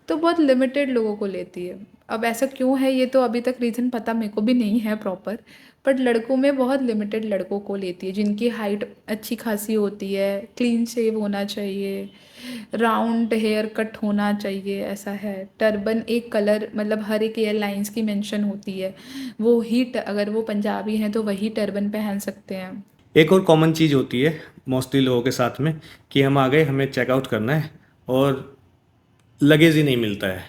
तो बहुत लिमिटेड लोगों को लेती है। अब ऐसा क्यों है ये तो अभी तक रीज़न पता मेरे को भी नहीं है प्रॉपर। बट लड़कों में बहुत लिमिटेड लड़कों को लेती है जिनकी हाइट अच्छी खासी होती है, क्लीन शेव होना चाहिए, राउंड हेयर कट होना चाहिए, ऐसा है। टर्बन एक कलर मतलब हर एक एयरलाइंस की मेंशन होती है, वो ही अगर वो पंजाबी हैं तो वही टर्बन पहन सकते हैं। एक और कॉमन चीज़ होती है मोस्टली लोगों के साथ में कि हम आ गए, हमें चेकआउट करना है और लगेज ही नहीं मिलता है।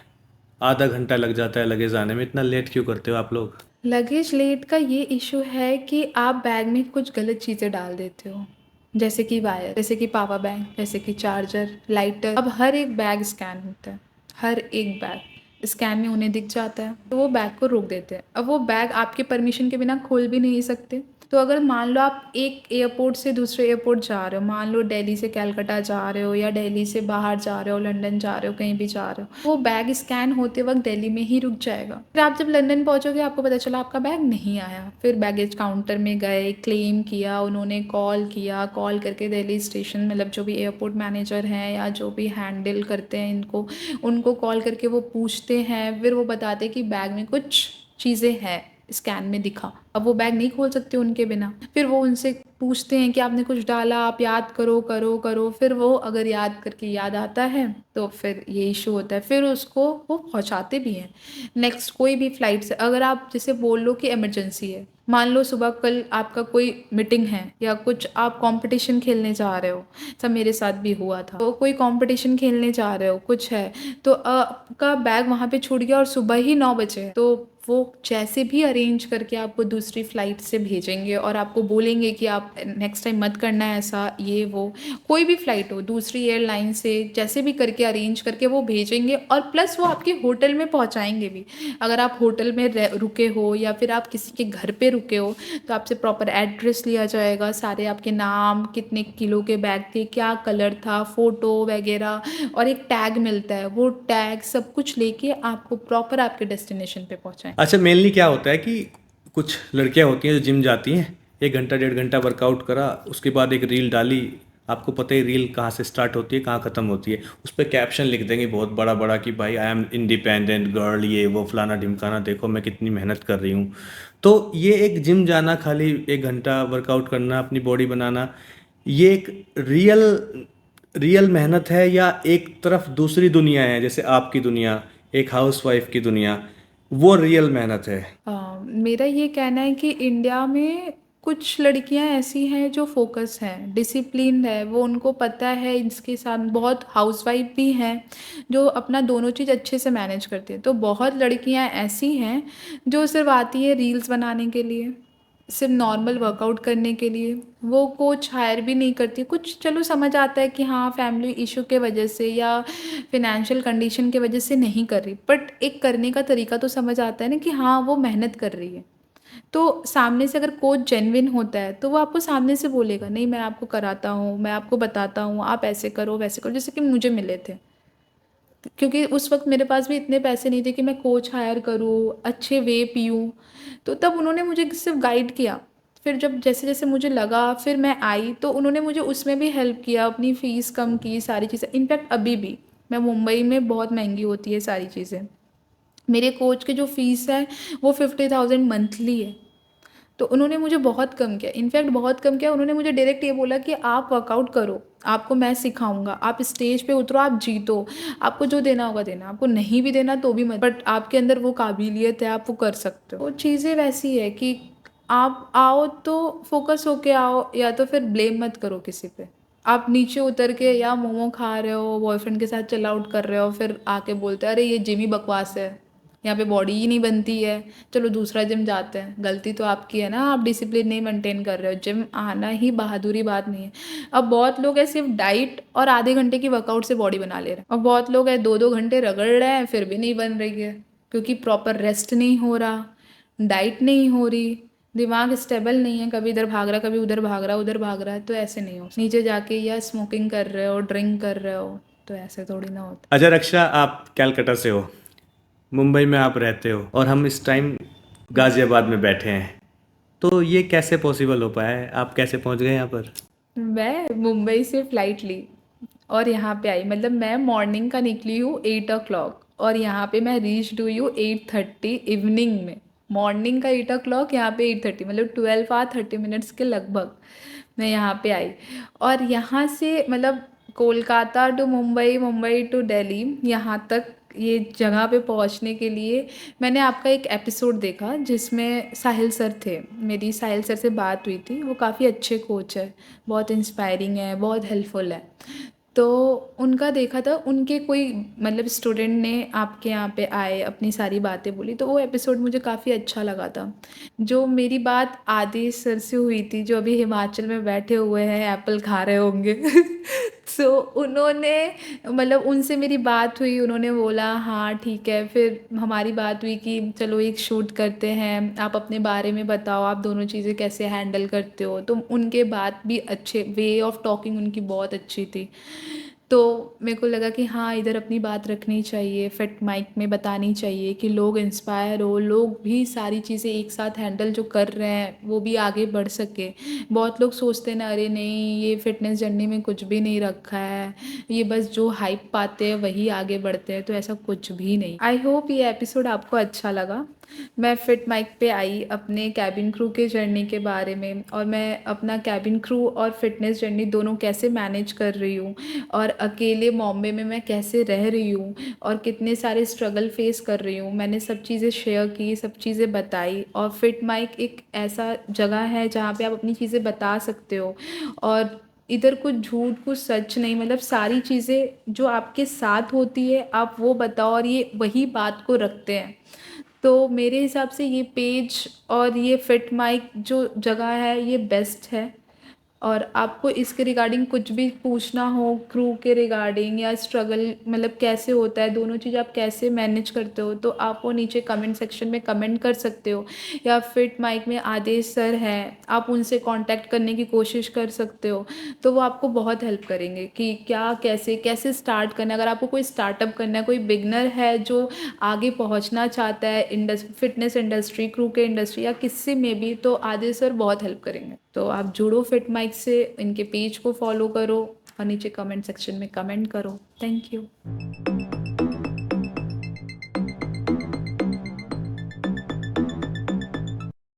आधा घंटा लग जाता है लगेज आने में। इतना लेट क्यों करते हो आप लोग? लगेज लेट का ये इशू है कि आप बैग में कुछ गलत चीज़ें डाल देते हो, जैसे कि वायर, जैसे कि पावर बैंक, जैसे कि चार्जर, लाइटर। अब हर एक बैग स्कैन होता है, हर एक बैग स्कैन में उन्हें दिख जाता है, तो वो बैग को रोक देते हैं। अब वो बैग आपके परमिशन के बिना खोल भी नहीं सकते। तो अगर मान लो आप एक एयरपोर्ट से दूसरे एयरपोर्ट जा रहे हो, मान लो दिल्ली से कलकत्ता जा रहे हो या दिल्ली से बाहर जा रहे हो, लंदन जा रहे हो, कहीं भी जा रहे हो, वो बैग स्कैन होते वक्त दिल्ली में ही रुक जाएगा। फिर आप जब लंदन पहुंचोगे आपको पता चला आपका बैग नहीं आया। फिर बैगेज काउंटर में गए, क्लेम किया, उन्होंने कॉल किया, कॉल करके दिल्ली स्टेशन मतलब जो भी एयरपोर्ट मैनेजर हैं या जो भी हैंडल करते हैं इनको, उनको कॉल करके वो पूछते हैं। फिर वो बताते हैं कि बैग में कुछ चीज़ें हैं, स्कैन में दिखा। अब वो बैग नहीं खोल सकते उनके बिना। फिर वो उनसे पूछते हैं कि आपने कुछ डाला, आप याद करो करो करो। फिर वो अगर याद करके याद आता है तो फिर ये इशू होता है। फिर उसको वो पहुंचाते भी हैं नेक्स्ट कोई भी फ्लाइट से। अगर आप जैसे बोल लो कि इमरजेंसी है, मान लो सुबह कल आपका कोई मीटिंग है या कुछ आप कंपटीशन खेलने जा रहे हो, सब मेरे साथ भी हुआ था। तो कोई कंपटीशन खेलने जा रहे हो, कुछ है, तो आपका बैग वहाँ पे छूट गया और सुबह ही 9 बजे, तो वो जैसे भी अरेंज करके आपको दूसरी फ़्लाइट से भेजेंगे और आपको बोलेंगे कि आप नेक्स्ट टाइम मत करना है ऐसा, ये वो। कोई भी फ़्लाइट हो दूसरी एयरलाइन से जैसे भी करके अरेंज करके वो भेजेंगे और प्लस वो आपके होटल में पहुंचाएंगे भी। अगर आप होटल में रुके हो या फिर आप किसी के घर पे रुके हो तो आपसे प्रॉपर एड्रेस लिया जाएगा, सारे आपके नाम, कितने किलो के बैग थे, क्या कलर था, फ़ोटो वगैरह, और एक टैग मिलता है, वो टैग सब कुछ लेके आपको प्रॉपर आपके डेस्टिनेशन पे पहुंचाएं। अच्छा, मेनली क्या होता है कि कुछ लड़कियां होती हैं जो जिम जाती हैं, 1 घंटा 1.5 घंटा वर्कआउट करा, उसके बाद एक रील डाली। आपको पता ही रील कहाँ से स्टार्ट होती है कहाँ ख़त्म होती है। उस पर कैप्शन लिख देंगे बहुत बड़ा बड़ा कि भाई आई एम इंडिपेंडेंट गर्ल, ये वो फलाना ढिमकाना, देखो मैं कितनी मेहनत कर रही हूँ। तो ये एक जिम जाना, खाली 1 घंटा वर्कआउट करना, अपनी बॉडी बनाना, ये एक रियल रियल मेहनत है या एक तरफ दूसरी दुनिया है जैसे आपकी दुनिया, एक हाउसवाइफ की दुनिया, वो रियल मेहनत है? मेरा ये कहना है कि इंडिया में कुछ लड़कियां ऐसी हैं जो फोकस हैं, डिसिप्लिन है, वो उनको पता है। इसके साथ बहुत हाउसवाइफ भी हैं जो अपना दोनों चीज़ अच्छे से मैनेज करती हैं। तो बहुत लड़कियां ऐसी हैं जो सिर्फ आती है रील्स बनाने के लिए, सिर्फ नॉर्मल वर्कआउट करने के लिए, वो कोच हायर भी नहीं करती। कुछ चलो समझ आता है कि हाँ फैमिली इशू के वजह से या फिनेंशियल कंडीशन के वजह से नहीं कर रही, बट एक करने का तरीका तो समझ आता है ना कि हाँ वो मेहनत कर रही है। तो सामने से अगर कोच जेन्युइन होता है तो वो आपको सामने से बोलेगा, नहीं मैं आपको कराता हूँ, मैं आपको बताता हूँ, आप ऐसे करो वैसे करो, जैसे कि मुझे मिले थे। क्योंकि उस वक्त मेरे पास भी इतने पैसे नहीं थे कि मैं कोच हायर करूँ, अच्छे वे पीऊँ। तो तब उन्होंने मुझे सिर्फ गाइड किया। फिर जब जैसे जैसे मुझे लगा फिर मैं आई तो उन्होंने मुझे उसमें भी हेल्प किया, अपनी फ़ीस कम की, सारी चीज़ें। इनफैक्ट अभी भी मैं मुंबई में बहुत महंगी होती है सारी चीज़ें। मेरे कोच की जो फ़ीस है वो 50,000 मंथली है। तो उन्होंने मुझे बहुत कम किया, इनफैक्ट बहुत कम किया। उन्होंने मुझे डायरेक्ट ये बोला कि आप वर्कआउट करो, आपको मैं सिखाऊंगा, आप स्टेज पे उतरो, आप जीतो, आपको जो देना होगा देना, आपको नहीं भी देना तो भी मत, बट आपके अंदर वो काबिलियत है, आप वो कर सकते हो। वो चीज़ें वैसी है कि आप आओ तो फोकस होके आओ, या तो फिर ब्लेम मत करो किसी पे। आप नीचे उतर के या मोमो खा रहे हो, बॉयफ्रेंड के साथ चिल आउट कर रहे हो, फिर आके बोलते हैं अरे ये जिम ही बकवास है, यहाँ पे बॉडी ही नहीं बनती है, चलो दूसरा जिम जाते हैं। गलती तो आपकी है ना, आप डिसिप्लिन नहीं मेंटेन कर रहे हो। जिम आना ही बहादुरी बात नहीं है। अब बहुत लोग हैं सिर्फ डाइट और आधे घंटे की वर्कआउट से बॉडी बना ले रहे हैं, और बहुत लोग हैं 2-2 घंटे रगड़ रहे हैं फिर भी नहीं बन रही है, क्योंकि प्रॉपर रेस्ट नहीं हो रहा, डाइट नहीं हो रही, दिमाग स्टेबल नहीं है, कभी इधर भाग रहा कभी उधर भाग रहा, उधर भाग रहा है। तो ऐसे नहीं हो, नीचे जाके या स्मोकिंग कर रहे हो, ड्रिंक कर रहे हो, तो ऐसे थोड़ी ना होता। अच्छा रक्षा, आप कलकत्ता से हो, मुंबई में आप रहते हो और हम इस टाइम गाज़ियाबाद में बैठे हैं। तो ये कैसे पॉसिबल हो पाया है? आप कैसे पहुंच गए यहाँ पर? मैं मुंबई से फ़्लाइट ली और यहाँ पे आई, मतलब मैं मॉर्निंग का निकली हूँ 8 o'clock और यहाँ पे मैं रीच हुई हूँ 8:30 इवनिंग में। मॉर्निंग का 8 o'clock, यहाँ पे 8:30, मतलब 12 hour 30 minutes के लगभग मैं यहाँ पे आई। और यहाँ से मतलब कोलकाता टू मुंबई, मुंबई टू दिल्ली, यहाँ तक ये जगह पे पहुंचने के लिए मैंने आपका एक एपिसोड देखा जिसमें साहिल सर थे। मेरी साहिल सर से बात हुई थी। वो काफ़ी अच्छे कोच है, बहुत इंस्पायरिंग है, बहुत हेल्पफुल है। तो उनका देखा था, उनके कोई मतलब स्टूडेंट ने आपके यहाँ पे आए, अपनी सारी बातें बोली, तो वो एपिसोड मुझे काफ़ी अच्छा लगा था। जो मेरी बात आदिश सर से हुई थी, जो अभी हिमाचल में बैठे हुए हैं, एप्पल खा रहे होंगे। सो उन्होंने मतलब उनसे मेरी बात हुई, उन्होंने बोला हाँ ठीक है। फिर हमारी बात हुई कि चलो एक शूट करते हैं, आप अपने बारे में बताओ, आप दोनों चीज़ें कैसे हैंडल करते हो। तो उनके बात भी अच्छे, वे ऑफ टॉकिंग उनकी बहुत अच्छी थी। तो मेरे को लगा कि हाँ, इधर अपनी बात रखनी चाहिए, फिट माइक में बतानी चाहिए कि लोग इंस्पायर हो, लोग भी सारी चीज़ें एक साथ हैंडल जो कर रहे हैं वो भी आगे बढ़ सके। बहुत लोग सोचते हैं ना, अरे नहीं ये फिटनेस जर्नी में कुछ भी नहीं रखा है, ये बस जो हाइप पाते हैं वही आगे बढ़ते हैं, तो ऐसा कुछ भी नहीं। आई होप ये एपिसोड आपको अच्छा लगा। मैं फिट माइक पे आई अपने कैबिन क्रू के जर्नी के बारे में, और मैं अपना कैबिन क्रू और फिटनेस जर्नी दोनों कैसे मैनेज कर रही हूँ, और अकेले बॉम्बे में मैं कैसे रह रही हूँ, और कितने सारे स्ट्रगल फेस कर रही हूँ। मैंने सब चीज़ें शेयर की, सब चीज़ें बताई। और फिट माइक एक ऐसा जगह है जहाँ पे आप अपनी चीज़ें बता सकते हो, और इधर कुछ झूठ कुछ सच नहीं, मतलब सारी चीज़ें जो आपके साथ होती है आप वो बताओ, और ये वही बात को रखते हैं। तो मेरे हिसाब से ये पेज और ये फिट माइक जो जगह है ये बेस्ट है। और आपको इसके रिगार्डिंग कुछ भी पूछना हो, क्रू के रिगार्डिंग या स्ट्रगल मतलब कैसे होता है, दोनों चीज़ आप कैसे मैनेज करते हो, तो आप वो नीचे कमेंट सेक्शन में कमेंट कर सकते हो। या फिट माइक में आदेश सर हैं, आप उनसे कांटेक्ट करने की कोशिश कर सकते हो। तो वो आपको बहुत हेल्प करेंगे कि क्या कैसे कैसे स्टार्ट करना है। अगर आपको कोई स्टार्टअप करना है, कोई बिगनर है जो आगे पहुंचना चाहता है फिटनेस इंडस्ट्री, क्रू के इंडस्ट्री या किसी में भी, तो आदित्य सर बहुत हेल्प करेंगे। तो आप जुड़ो फिट माइक से, इनके पेज को फॉलो करो और नीचे कमेंट सेक्शन में कमेंट करो। Thank you.